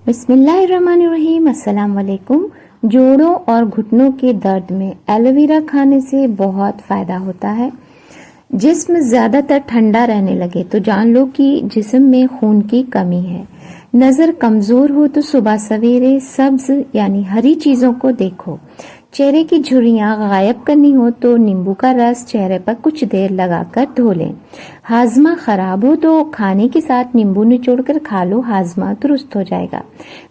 بسم اللہ الرحمن الرحیم۔ السلام علیکم۔ جوڑوں اور گھٹنوں کے درد میں ایلوویرا کھانے سے بہت فائدہ ہوتا ہے۔ جسم زیادہ تر ٹھنڈا رہنے لگے تو جان لو کہ جسم میں خون کی کمی ہے۔ نظر کمزور ہو تو صبح سویرے سبز یعنی ہری چیزوں کو دیکھو۔ چہرے کی جھریاں غائب کرنی ہو تو نیمبو کا رس چہرے پر کچھ دیر لگا کر دھو لیں۔ ہاضمہ خراب ہو تو کھانے کے ساتھ نیمبو نچوڑ کر کھا لو، ہاضمہ درست ہو جائے گا۔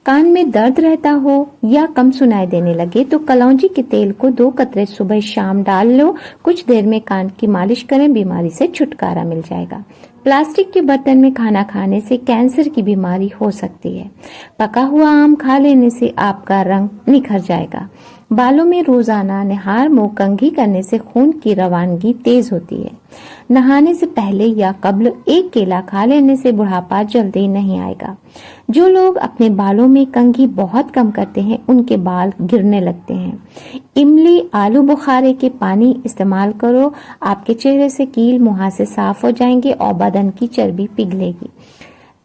کان میں درد رہتا ہو یا کم سنائی دینے لگے تو کلونجی کے تیل کو 2 قطرے صبح شام ڈال لو، کچھ دیر میں کان کی مالش کریں، بیماری سے چھٹکارا مل جائے گا۔ پلاسٹک کے برتن میں کھانا کھانے سے کینسر کی بیماری ہو سکتی ہے۔ پکا ہوا آم کھا لینے سے آپ کا رنگ نکھر جائے گا۔ بالوں میں روزانہ نہار منہ کنگھی کرنے سے خون کی روانگی تیز ہوتی ہے۔ نہانے سے پہلے یا قبل 1 کیلا کھا لینے سے بڑھاپا جلدی نہیں آئے گا۔ جو لوگ اپنے بالوں میں کنگھی بہت کم کرتے ہیں ان کے بال گرنے لگتے ہیں۔ املی آلو بخارے کے پانی استعمال کرو، آپ کے چہرے سے کیل مہاسے صاف ہو جائیں گے اور بدن کی چربی پگھلے گی۔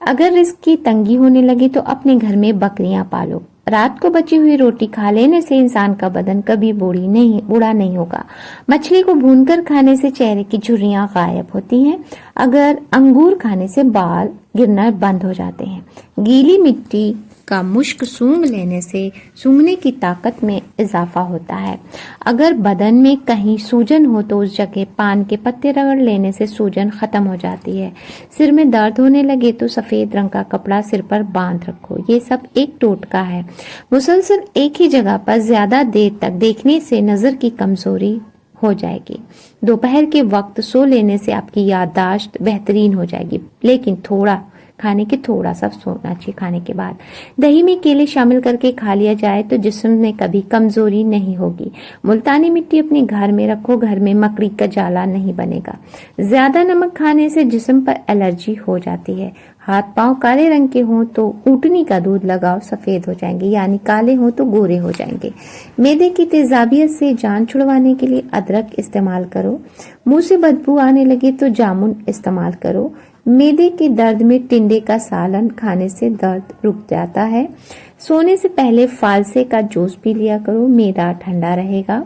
اگر رزق کی تنگی ہونے لگے تو اپنے گھر میں بکریاں پالو۔ رات کو بچی ہوئی روٹی کھا لینے سے انسان کا بدن کبھی بوڑھا نہیں ہوگا۔ مچھلی کو بھون کر کھانے سے چہرے کی جھریاں غائب ہوتی ہیں۔ اگر انگور کھانے سے بال گرنا بند ہو جاتے ہیں۔ گیلی مٹی کا مشک سونگھ لینے سے سونگھنے کی طاقت میں اضافہ ہوتا ہے۔ اگر بدن میں کہیں سوجن ہو تو اس جگہ پان کے پتے رگڑ لینے سے سوجن ختم ہو جاتی ہے۔ سر میں درد ہونے لگے تو سفید رنگ کا کپڑا سر پر باندھ رکھو۔ یہ سب ایک ٹوٹکا ہے۔ مسلسل ایک ہی جگہ پر زیادہ دیر تک دیکھنے سے نظر کی کمزوری ہو جائے گی۔ دوپہر کے وقت سو لینے سے آپ کی یادداشت بہترین ہو جائے گی، لیکن تھوڑا سا سونا چاہیے کھانے کے بعد۔ دہی میں کیلے شامل کر کے کھا لیا جائے تو جسم میں کبھی کمزوری نہیں ہوگی۔ ملتانی مٹی اپنے گھر میں رکھو، گھر میں مکڑی کا جالا نہیں بنے گا۔ زیادہ نمک کھانے سے جسم پر الرجی ہو جاتی ہے۔ ہاتھ پاؤں کالے رنگ کے ہوں تو اونٹنی کا دودھ لگاؤ، سفید ہو جائیں گے، یعنی کالے ہوں تو گورے ہو جائیں گے۔ معدے کی تیزابیت سے جان چھڑوانے کے لیے ادرک استعمال کرو۔ منہ سے بدبو آنے لگے تو جامن استعمال کرو۔ معدے کے درد میں ٹنڈے کا سالن کھانے سے درد رک جاتا ہے۔ سونے سے پہلے فالسے کا جوس پی لیا کرو، معدہ ٹھنڈا رہے گا۔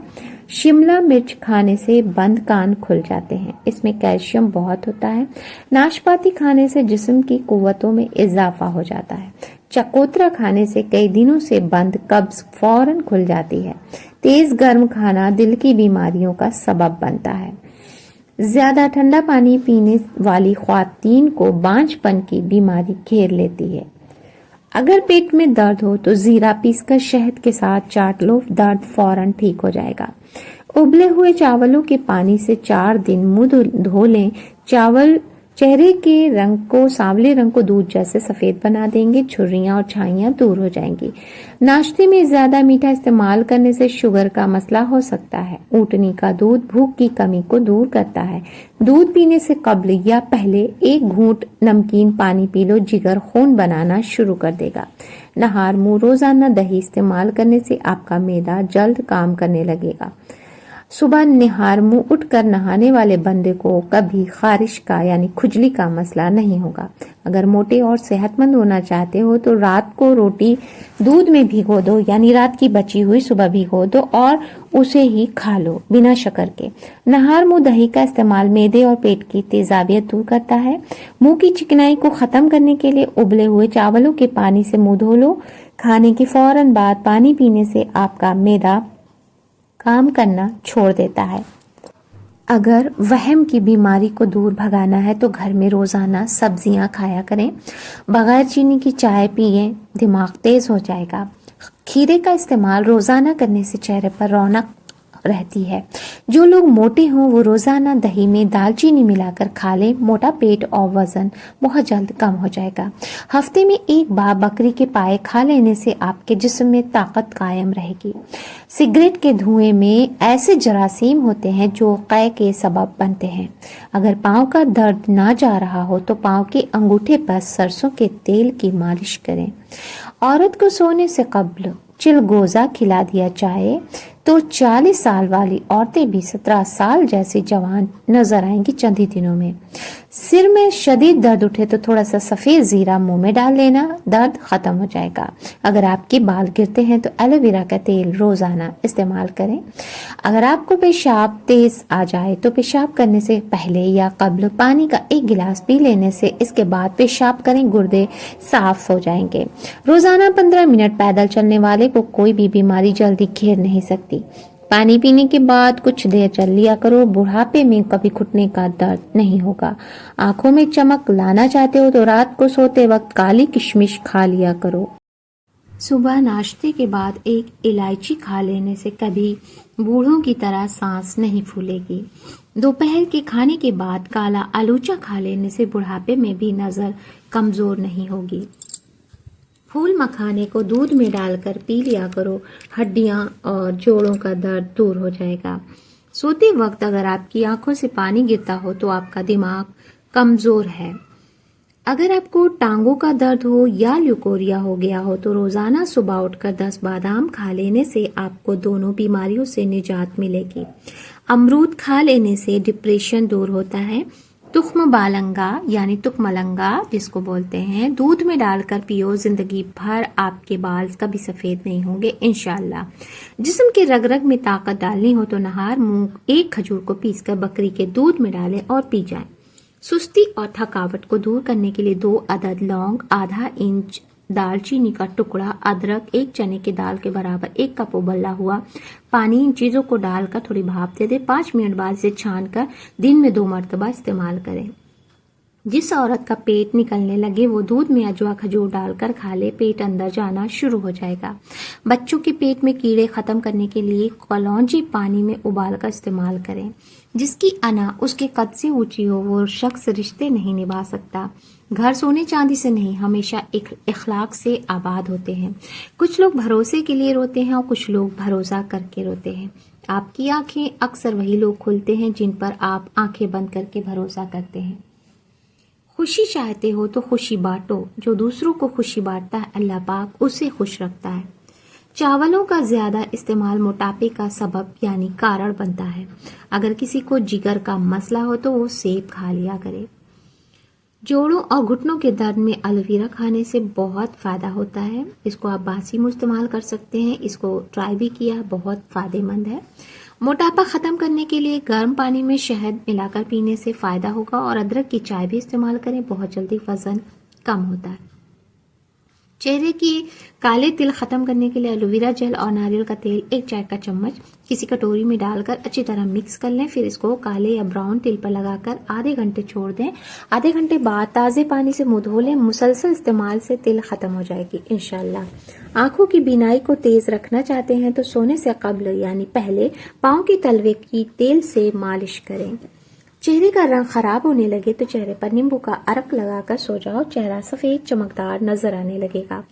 شملہ مرچ کھانے سے بند کان کھل جاتے ہیں، اس میں کیلشیم بہت ہوتا ہے۔ ناشپاتی کھانے سے جسم کی قوتوں میں اضافہ ہو جاتا ہے۔ چکوترا کھانے سے کئی دنوں سے بند قبض فوراً کھل جاتی ہے۔ تیز گرم کھانا دل کی بیماریوں کا سبب بنتا ہے۔ زیادہ ٹھنڈا پانی پینے والی خواتین کو بانجھ پن کی بیماری گھیر لیتی ہے۔ اگر پیٹ میں درد ہو تو زیرہ پیس کر شہد کے ساتھ چاٹ لو، درد فوراً ٹھیک ہو جائے گا۔ ابلے ہوئے چاولوں کے پانی سے 4 دن منہ دھو لیں۔ چاول چہرے کے رنگ کو سانولے رنگ کو دودھ جیسے سفید بنا دیں گے، جھریاں اور چھائیاں دور ہو جائیں گی۔ ناشتے میں زیادہ میٹھا استعمال کرنے سے شوگر کا مسئلہ ہو سکتا ہے۔ اونٹنی کا دودھ بھوک کی کمی کو دور کرتا ہے۔ دودھ پینے سے قبل یا پہلے 1 گھونٹ نمکین پانی پی لو، جگر خون بنانا شروع کر دے گا۔ نہار منہ روزانہ دہی استعمال کرنے سے آپ کا معدہ جلد کام کرنے لگے گا۔ صبح نہار منہ اٹھ کر نہانے والے بندے کو کبھی خارش کا یعنی کھجلی کا مسئلہ نہیں ہوگا۔ اگر موٹے اور صحت مند ہونا چاہتے ہو تو رات کو روٹی دودھ میں بھگو دو، یعنی رات کی بچی ہوئی صبح بھگو دو اور اسے ہی کھا لو بنا شکر کے۔ نہار منہ دہی کا استعمال معدے اور پیٹ کی تیزابیت دور کرتا ہے۔ منہ کی چکنائی کو ختم کرنے کے لیے ابلے ہوئے چاولوں کے پانی سے منہ دھو لو۔ کھانے کے فوراً بعد پانی پینے سے آپ کا معدہ کام کرنا چھوڑ دیتا ہے۔ اگر وہم کی بیماری کو دور بھگانا ہے تو گھر میں روزانہ سبزیاں کھایا کریں، بغیر چینی کی چائے پیئیں، دماغ تیز ہو جائے گا۔ کھیرے کا استعمال روزانہ کرنے سے چہرے پر رونق رہتی ہے۔ جو لوگ موٹے ہوں وہ روزانہ دہی میں دال چینی ملا کر کھا لیں، موٹا پیٹ اور وزن بہت جلد کم ہو جائے گا۔ ہفتے میں 1 بار بکری کے پائے کھا لینے سے آپ کے جسم میں طاقت قائم رہے گی۔ سگریٹ کے دھوئیں میں ایسے جراثیم ہوتے ہیں جو قے کے سبب بنتے ہیں۔ اگر پاؤں کا درد نہ جا رہا ہو تو پاؤں کے انگوٹھے پر سرسوں کے تیل کی مالش کریں۔ عورت کو سونے سے قبل چلگوزہ کھلا دیا جائے तो 40 साल वाली औरतें भी 17 साल जैसी जवान नजर आएंगी चंद ही दिनों में। सिर में शदीद दर्द उठे तो थोड़ा सा सफेद जीरा मुंह में डाल लेना, दर्द खत्म हो जाएगा। अगर आपके बाल गिरते हैं तो एलोवेरा का तेल रोजाना इस्तेमाल करें। अगर आपको पेशाब तेज आ जाए तो पेशाब करने से पहले या कब्ल पानी का 1 गिलास पी लेने से इसके बाद पेशाब करें, गुर्दे साफ हो जाएंगे। रोजाना 15 मिनट पैदल चलने वाले को कोई भी बीमारी जल्दी घेर नहीं सकती। पानी पीने के बाद कुछ देर चल लिया करो, बुढ़ापे में कभी घुटने का दर्द नहीं होगा। आंखों में चमक लाना चाहते हो तो रात को सोते वक्त काली किशमिश खा लिया करो। सुबह नाश्ते के बाद 1 इलायची खा लेने से कभी बूढ़ों की तरह सांस नहीं फूलेगी। दोपहर के खाने के बाद काला आलूचा खा लेने से बुढ़ापे में भी नजर कमजोर नहीं होगी। फूल मखाने को दूध में डालकर पी लिया करो, हड्डियां और जोड़ों का दर्द दूर हो जाएगा। सोते वक्त अगर आपकी आंखों से पानी गिरता हो तो आपका दिमाग कमजोर है। अगर आपको टांगों का दर्द हो या ल्यूकोरिया हो गया हो तो रोजाना सुबह उठकर 10 बादाम खा लेने से आपको दोनों बीमारियों से निजात मिलेगी। अमरूद खा लेने से डिप्रेशन दूर होता है। तुख्म बालंगा यानी तुकमलंगा जिसको बोलते हैं, दूध में डालकर पियो, जिंदगी भर आपके बाल कभी सफेद नहीं होंगे इंशाल्लाह। जिस्म के रग रग में ताकत डालनी हो तो नहार मूंग 1 खजूर को पीसकर बकरी के दूध में डालें और पी जाएं। सुस्ती और थकावट को दूर करने के लिए 2 अदद लौंग, आधा इंच दालचीनी का टुकड़ा, अदरक, 1 चने की दाल के बराबर 1 कप उबला हुआ पानी, इन चीजों को डालकर थोड़ी भाप दे दे। 5 मिनट बाद इसे छानकर दिन में 2 मरतबा इस्तेमाल करें। जिस औरत का पेट निकलने लगे वो दूध में अजवा खजूर डालकर खा ले, पेट अंदर जाना शुरू हो जाएगा। बच्चों के पेट में कीड़े खत्म करने के लिए कलौंजी पानी में उबाल कर इस्तेमाल करें। जिसकी अना उसके कद से ऊंची हो वो शख्स रिश्ते नहीं निभा सकता। घर सोने चांदी से नहीं, हमेशा इखलाक से आबाद होते हैं। कुछ लोग भरोसे के लिए रोते हैं और कुछ लोग भरोसा करके रोते हैं। आपकी आंखें अक्सर वही लोग खोलते हैं जिन पर आप आंखें बंद करके भरोसा करते हैं। खुशी चाहते हो तो खुशी बांटो, जो दूसरों को खुशी बांटता है अल्लाह पाक उसे खुश रखता है। चावलों का ज्यादा इस्तेमाल मोटापे का सबब यानी कारण बनता है। अगर किसी को जिगर का मसला हो तो वो सेब खा लिया करे। जोड़ों और घुटनों के दर्द में एलोवेरा खाने से बहुत फायदा होता है। इसको आप बासी में इस्तेमाल कर सकते हैं। इसको ट्राई भी किया, बहुत फायदेमंद है। मोटापा खत्म करने के लिए गर्म पानी में शहद मिलाकर पीने से फायदा होगा और अदरक की चाय भी इस्तेमाल करें, बहुत जल्दी वजन कम होता है। चेहरे की काले तिल खत्म करने के लिए एलोवेरा जेल और नारियल का तेल 1 चाय का चम्मच किसी कटोरी में डालकर अच्छी तरह मिक्स कर लें। फिर इसको काले या ब्राउन तिल पर लगाकर आधे घंटे छोड़ दें। आधे घंटे बाद ताज़े पानी से मुंह धो लें। मुसलसल इस्तेमाल से तिल खत्म हो जाएगी इंशाल्लाह। आंखों की बीनाई को तेज रखना चाहते हैं तो सोने से कब्ल यानी पहले पाँव की तलवे की तेल से मालिश करें। चेहरे का रंग खराब होने लगे तो चेहरे पर नींबू का अर्क लगाकर सो जाओ, चेहरा सफेद चमकदार नजर आने लगेगा।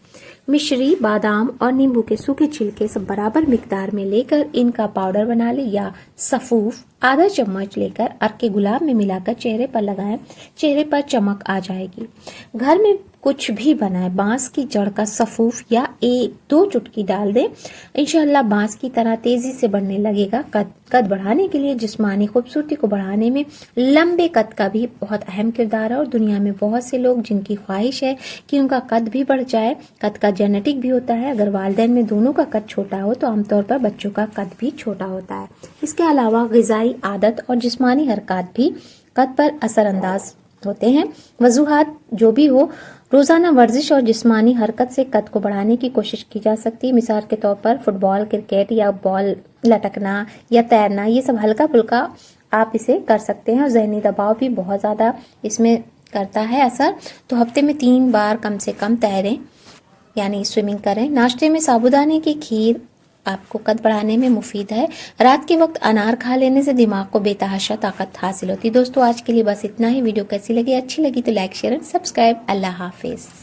मिश्री, बादाम और नींबू के सूखे छिलके सब बराबर मिकदार में लेकर इनका पाउडर बना ले या सफूफ आधा चम्मच लेकर अर्क के गुलाब में मिलाकर चेहरे पर लगाएं। चेहरे पर चमक आ जाएगी। घर में कुछ भी बनाए, बांस की जड़ का सफूफ या 1-2 चुटकी डाल दें। इंशाल्लाह बांस की तरह तेजी से बढ़ने लगेगा। कद बढ़ाने के लिए जिस्मानी खूबसूरती को बढ़ाने में लंबे कद का भी बहुत अहम किरदार है और दुनिया में बहुत से लोग जिनकी ख्वाहिश है कि उनका कद भी बढ़ जाए। कद का जेनेटिक भी होता है। अगर वालिदैन में दोनों का कद छोटा हो तो आमतौर पर बच्चों का कद भी छोटा होता है। इसके अलावा ग़िज़ाई आदत और जिस्मानी हरकत भी कद पर असरअंदाज होते हैं। वजूहात जो भी हो, रोजाना वर्जिश और जिस्मानी हरकत से कद को बढ़ाने की कोशिश की जा सकती है। मिसाल के तौर पर फुटबॉल, क्रिकेट या बॉल लटकना या तैरना, ये सब हल्का फुल्का आप इसे कर सकते हैं। और जहनी दबाव भी बहुत ज़्यादा इसमें करता है असर, तो हफ्ते में 3 बार कम से कम तैरें यानी स्विमिंग करें। नाश्ते में साबूदाने की खीर आपको कद बढ़ाने में मुफीद है। रात के वक्त अनार खा लेने से दिमाग को बेतहाशा ताकत हासिल होती है। दोस्तों आज के लिए बस इतना ही। वीडियो कैसी लगी? अच्छी लगी तो like, share and subscribe. Allah Hafiz.